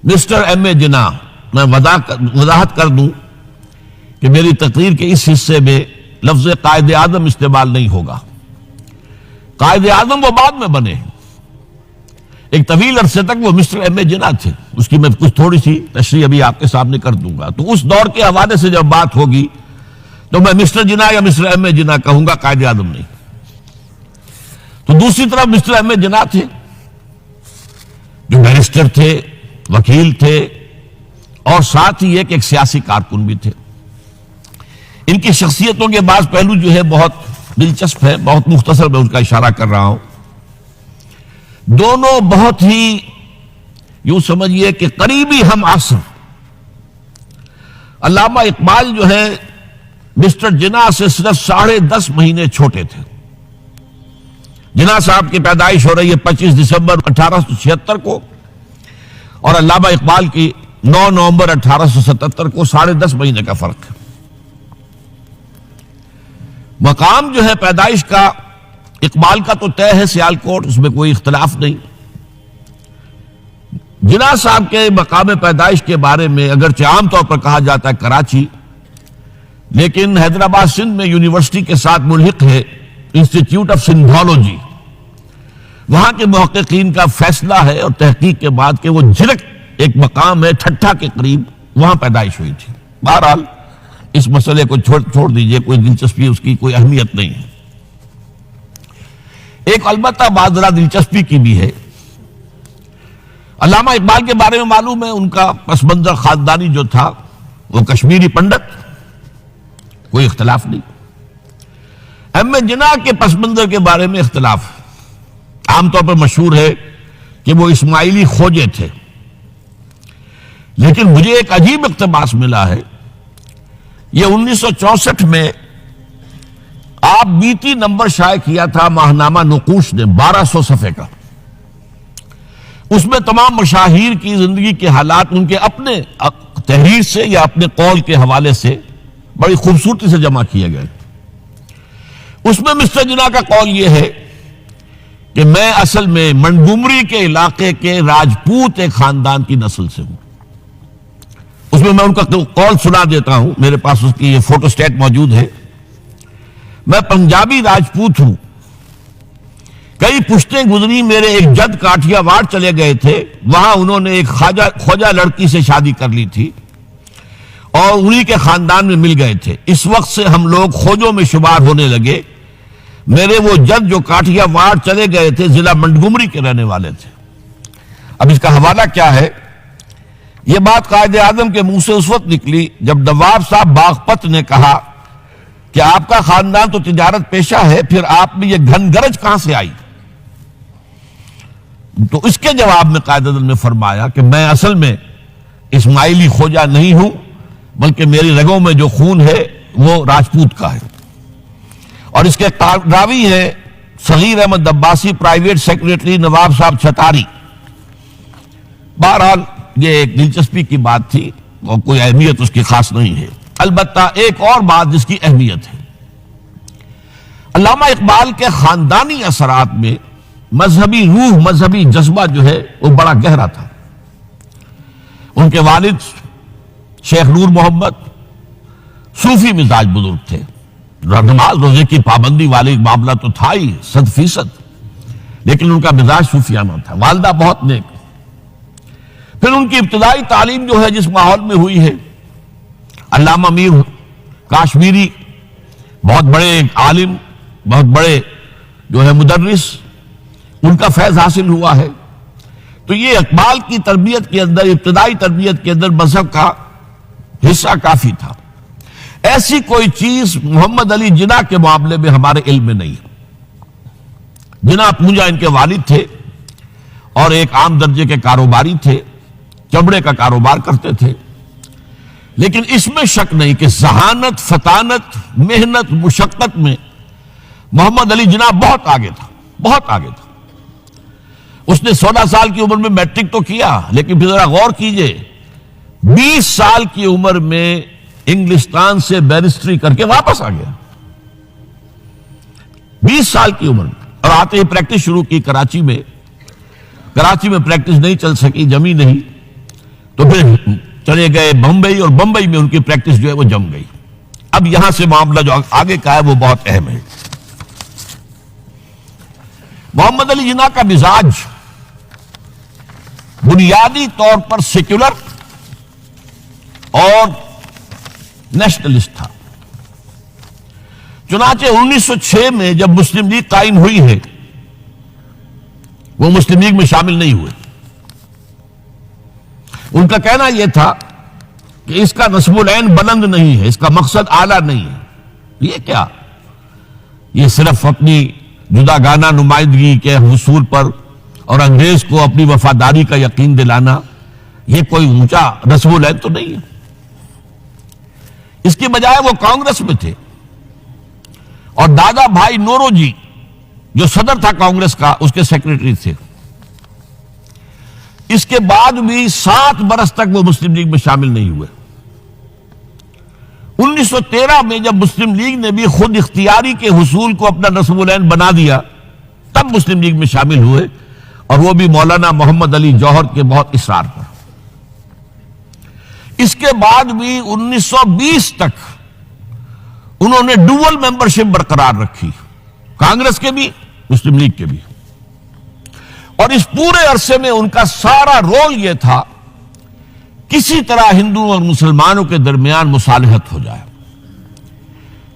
Mister M اے جناح، میں وضاحت کر دوں کہ میری تقریر کے اس حصے میں لفظ قائد اعظم استعمال نہیں ہوگا۔ قائد اعظم وہ بعد میں بنے، ایک طویل عرصے تک وہ مسٹر ایم اے جناح تھے، اس کی میں کچھ تھوڑی سی تشریح ابھی آپ کے سامنے کر دوں گا۔ تو اس دور کے حوالے سے جب بات ہوگی تو میں مسٹر جناح یا مسٹر ایم اے جناح کہوں گا، قائد اعظم نہیں۔ تو دوسری طرف مسٹر ایم اے جناح تھے جو بیرسٹر تھے، وکیل تھے، اور ساتھ ہی ایک سیاسی کارکن بھی تھے۔ ان کی شخصیتوں کے بعض پہلو جو ہے بہت دلچسپ ہے، بہت مختصر میں اس کا اشارہ کر رہا ہوں۔ دونوں بہت ہی یوں سمجھیے کہ قریبی ہم عصر۔ علامہ اقبال جو ہے مسٹر جناح سے صرف 10.5 مہینے چھوٹے تھے۔ جناح صاحب کی پیدائش ہو رہی ہے 25 دسمبر 1876 کو، اور علامہ اقبال کی 9 نومبر 1877 کو، 10.5 مہینے کا فرق ہے۔ مقام جو ہے پیدائش کا اقبال کا تو طے ہے سیالکوٹ، اس میں کوئی اختلاف نہیں۔ جناح صاحب کے مقام پیدائش کے بارے میں اگرچہ عام طور پر کہا جاتا ہے کراچی، لیکن حیدرآباد سندھ میں یونیورسٹی کے ساتھ ملحق ہے انسٹیٹیوٹ آف سندھولوجی، وہاں کے محققین کا فیصلہ ہے اور تحقیق کے بعد کہ وہ جھرک ایک مقام ہے ٹھٹھا کے قریب، وہاں پیدائش ہوئی تھی۔ بہرحال اس مسئلے کو چھوڑ دیجئے، کوئی دلچسپی اس کی کوئی اہمیت نہیں ہے۔ ایک البتہ بات ذرا دلچسپی کی بھی ہے، علامہ اقبال کے بارے میں معلوم ہے ان کا پس منظر خاندانی جو تھا وہ کشمیری پنڈت، کوئی اختلاف نہیں۔ ایم اے جناح کے پس منظر کے بارے میں اختلاف عام طور پر مشہور ہے کہ وہ اسماعیلی کھوجے تھے، لیکن مجھے ایک عجیب اقتباس ملا ہے۔ یہ 1964 میں آپ بیتی نمبر شائع کیا تھا ماہنامہ نقوش نے، 1200 صفحے کا۔ اس میں تمام مشاہیر کی زندگی کے حالات ان کے اپنے تحریر سے یا اپنے قول کے حوالے سے بڑی خوبصورتی سے جمع کیے گئے۔ اس میں مسٹر جناح کا قول یہ ہے کہ میں اصل میں منگومری کے علاقے کے راجپوت ایک خاندان کی نسل سے ہوں۔ اس میں ان کا قول سنا دیتا ہوں، میرے پاس اس کی یہ فوٹو سٹیٹ موجود ہے۔ میں پنجابی راجپوت ہوں، کئی پشتیں گزری، میرے ایک جد کاٹھیا واڑ چلے گئے تھے، وہاں انہوں نے ایک خواجہ لڑکی سے شادی کر لی تھی اور انہی کے خاندان میں مل گئے تھے۔ اس وقت سے ہم لوگ کھوجوں میں شمار ہونے لگے۔ میرے وہ جد جو کاٹھیا واڑ چلے گئے تھے ضلع منگومری کے رہنے والے تھے۔ اب اس کا حوالہ کیا ہے؟ یہ بات قائد اعظم کے منہ سے اس وقت نکلی جب نواب صاحب باغپت نے کہا کہ آپ کا خاندان تو تجارت پیشہ ہے، پھر آپ میں یہ گھن گرج کہاں سے آئی؟ تو اس کے جواب میں قائد اعظم نے فرمایا کہ میں اصل میں اسماعیلی کھوجا نہیں ہوں، بلکہ میری رگوں میں جو خون ہے وہ راجپوت کا ہے۔ اور اس کے راوی ہیں صغیر احمد عباسی، پرائیویٹ سیکریٹری نواب صاحب چھتاری۔ بہرحال یہ ایک دلچسپی کی بات تھی اور کوئی اہمیت اس کی خاص نہیں ہے۔ البتہ ایک اور بات جس کی اہمیت ہے، علامہ اقبال کے خاندانی اثرات میں مذہبی روح، مذہبی جذبہ جو ہے وہ بڑا گہرا تھا۔ ان کے والد شیخ نور محمد صوفی مزاج بزرگ تھے، نماز روزے کی پابندی والی معاملہ تو تھا ہی 100%، لیکن ان کا مزاج صوفیانہ تھا۔ والدہ بہت نیک۔ پھر ان کی ابتدائی تعلیم جو ہے جس ماحول میں ہوئی ہے، علامہ میر کاشمیری بہت بڑے عالم، بہت بڑے جو ہے مدرس، ان کا فیض حاصل ہوا ہے۔ تو یہ اقبال کی تربیت کے اندر، ابتدائی تربیت کے اندر مذہب کا حصہ کافی تھا۔ ایسی کوئی چیز محمد علی جناح کے معاملے میں ہمارے علم میں نہیں ہے۔ جناح پونجا ان کے والد تھے اور ایک عام درجے کے کاروباری تھے، چمڑے کا کاروبار کرتے تھے، لیکن اس میں شک نہیں کہ ذہانت، فطانت، محنت، مشقت میں محمد علی جناح بہت آگے تھا، بہت آگے تھا۔ اس نے 16 سال کی عمر میں میٹرک تو کیا، لیکن پھر ذرا غور کیجئے 20 سال کی عمر میں انگلستان سے بیرسٹری کر کے واپس آ گیا، 20 سال کی عمر میں، اور آتے ہی پریکٹس شروع کی کراچی میں پریکٹس نہیں چل سکی، جمی نہیں، تو پھر چلے گئے بمبئی، اور بمبئی میں ان کی پریکٹس جو ہے وہ جم گئی۔ اب یہاں سے معاملہ جو آگے کا ہے وہ بہت اہم ہے۔ محمد علی جناح کا مزاج بنیادی طور پر سیکولر اور نیشنلسٹ تھا۔ چنانچہ 1906 میں جب مسلم لیگ قائم ہوئی ہے، وہ مسلم لیگ میں شامل نہیں ہوئے۔ ان کا کہنا یہ تھا کہ اس کا نصب العین بلند نہیں ہے، اس کا مقصد اعلیٰ نہیں ہے۔ یہ کیا؟ یہ صرف اپنی جداگانہ نمائندگی کے حصول پر اور انگریز کو اپنی وفاداری کا یقین دلانا، یہ کوئی اونچا نصب العین تو نہیں ہے۔ اس کی بجائے وہ کانگریس میں تھے، اور دادا بھائی نورو جی جو صدر تھا کانگریس کا، اس کے سیکریٹری تھے۔ اس کے بعد بھی 7 برس تک وہ مسلم لیگ میں شامل نہیں ہوئے۔ 1913 میں جب مسلم لیگ نے بھی خود اختیاری کے حصول کو اپنا نصب العین بنا دیا، تب مسلم لیگ میں شامل ہوئے، اور وہ بھی مولانا محمد علی جوہر کے بہت اصرار پر۔ اس کے بعد بھی 1920 تک انہوں نے ڈوول ممبرشپ برقرار رکھی، کانگریس کے بھی مسلم لیگ کے بھی، اور اس پورے عرصے میں ان کا سارا رول یہ تھا کسی طرح ہندوؤں اور مسلمانوں کے درمیان مصالحت ہو جائے،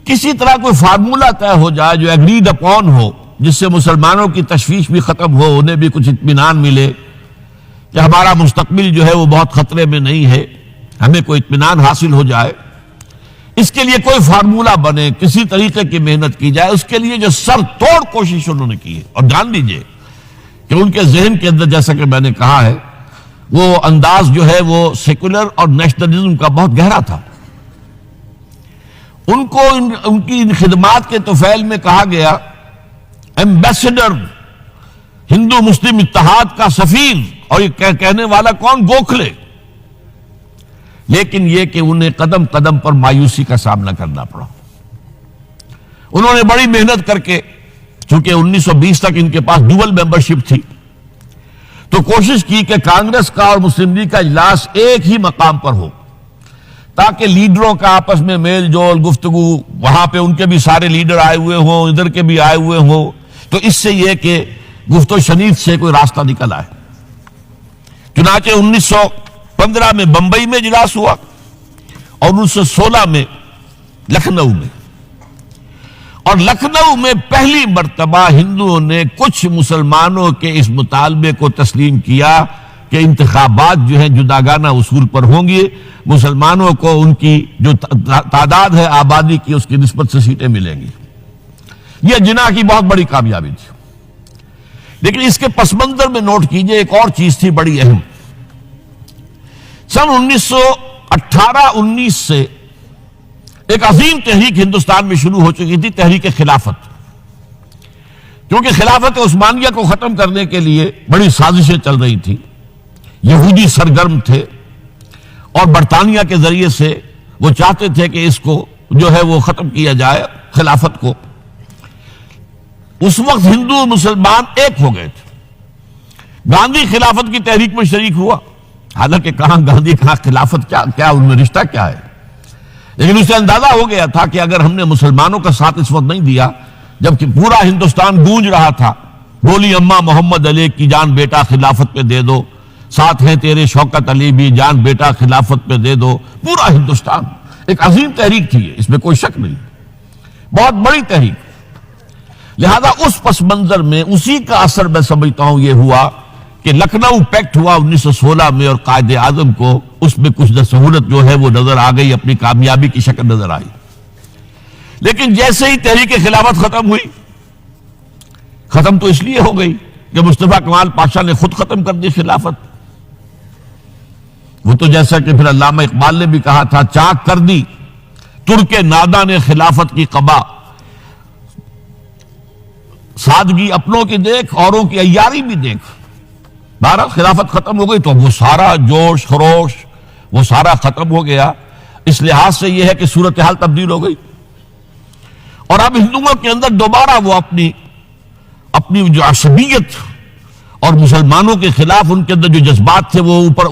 کسی طرح کوئی فارمولہ طے ہو جائے جو ایگریڈ اپون ہو، جس سے مسلمانوں کی تشویش بھی ختم ہو، انہیں بھی کچھ اطمینان ملے کہ ہمارا مستقبل جو ہے وہ بہت خطرے میں نہیں ہے، ہمیں کوئی اطمینان حاصل ہو جائے۔ اس کے لیے کوئی فارمولہ بنے، کسی طریقے کی محنت کی جائے۔ اس کے لیے جو سر توڑ کوشش انہوں نے کی ہے، اور جان لیجئے کہ ان کے ذہن کے اندر، جیسا کہ میں نے کہا ہے، وہ انداز جو ہے وہ سیکولر اور نیشنلزم کا بہت گہرا تھا۔ ان کو ان کی ان خدمات کے طفیل میں کہا گیا ایمبیسڈر ہندو مسلم اتحاد کا سفیر، اور یہ کہنے والا کون؟ گوکھلے۔ لیکن یہ کہ انہیں قدم قدم پر مایوسی کا سامنا کرنا پڑا۔ انہوں نے بڑی محنت کر کے، چونکہ 1920 تک ان کے پاس ڈوول ممبرشپ تھی، تو کوشش کی کہ کانگریس کا اور مسلم لیگ کا اجلاس ایک ہی مقام پر ہو، تاکہ لیڈروں کا آپس میں میل جول، گفتگو، وہاں پہ ان کے بھی سارے لیڈر آئے ہوئے ہوں، ادھر کے بھی آئے ہوئے ہوں، تو اس سے یہ کہ گفت و شنید سے کوئی راستہ نکل آئے۔ چنانچہ 1915 میں بمبئی میں اجلاس ہوا، اور 1916 میں لکھنؤ میں، اور لکھنؤ میں پہلی مرتبہ ہندوؤں نے کچھ مسلمانوں کے اس مطالبے کو تسلیم کیا کہ انتخابات جو ہیں جداگانہ اصول پر ہوں گے، مسلمانوں کو ان کی جو تعداد ہے آبادی کی، اس کی نسبت سے سیٹیں ملیں گی۔ یہ جناح کی بہت بڑی کامیابی تھی۔ لیکن اس کے پس منظر میں نوٹ کیجئے ایک اور چیز تھی بڑی اہم۔ سن 1918-19 سے ایک عظیم تحریک ہندوستان میں شروع ہو چکی تھی، تحریک خلافت۔ کیونکہ خلافت عثمانیہ کو ختم کرنے کے لیے بڑی سازشیں چل رہی تھی، یہودی سرگرم تھے، اور برطانیہ کے ذریعے سے وہ چاہتے تھے کہ اس کو جو ہے وہ ختم کیا جائے، خلافت کو۔ اس وقت ہندو مسلمان ایک ہو گئے تھے۔ گاندھی خلافت کی تحریک میں شریک ہوا، حالانکہ کہاں گاندھی کہاں خلافت، کیا ان میں رشتہ کیا ہے، لیکن اسے اندازہ ہو گیا تھا کہ اگر ہم نے مسلمانوں کا ساتھ اس وقت نہیں دیا، جبکہ پورا ہندوستان گونج رہا تھا، بولی اماں محمد علی کی جان بیٹا خلافت پہ دے دو، ساتھ ہیں تیرے شوکت علی بھی، جان بیٹا خلافت پہ دے دو، پورا ہندوستان۔ ایک عظیم تحریک تھی، اس میں کوئی شک نہیں، بہت بڑی تحریک۔ لہذا اس پس منظر میں اسی کا اثر میں سمجھتا ہوں یہ ہوا کہ لکھنؤ پیکٹ ہوا 1916 میں، اور قائد اعظم کو اس میں کچھ سہولت جو ہے وہ نظر آ گئی، اپنی کامیابی کی شکل نظر آئی۔ لیکن جیسے ہی تحریک خلافت ختم ہوئی، ختم تو اس لیے ہو گئی کہ مصطفیٰ کمال پاشا نے خود ختم کر دی خلافت۔ وہ تو جیسا کہ پھر علامہ اقبال نے بھی کہا تھا، چاک کر دی ترک نادا نے خلافت کی قبا، سادگی اپنوں کی دیکھ اوروں کی عیاری بھی دیکھ۔ بہرحال خلافت ختم ہو گئی تو وہ سارا جوش خروش وہ سارا ختم ہو گیا۔ اس لحاظ سے یہ ہے کہ صورتحال تبدیل ہو گئی، اور اب ہندوؤں کے اندر دوبارہ وہ اپنی جو عصبیت اور مسلمانوں کے خلاف ان کے اندر جو جذبات تھے وہ اوپر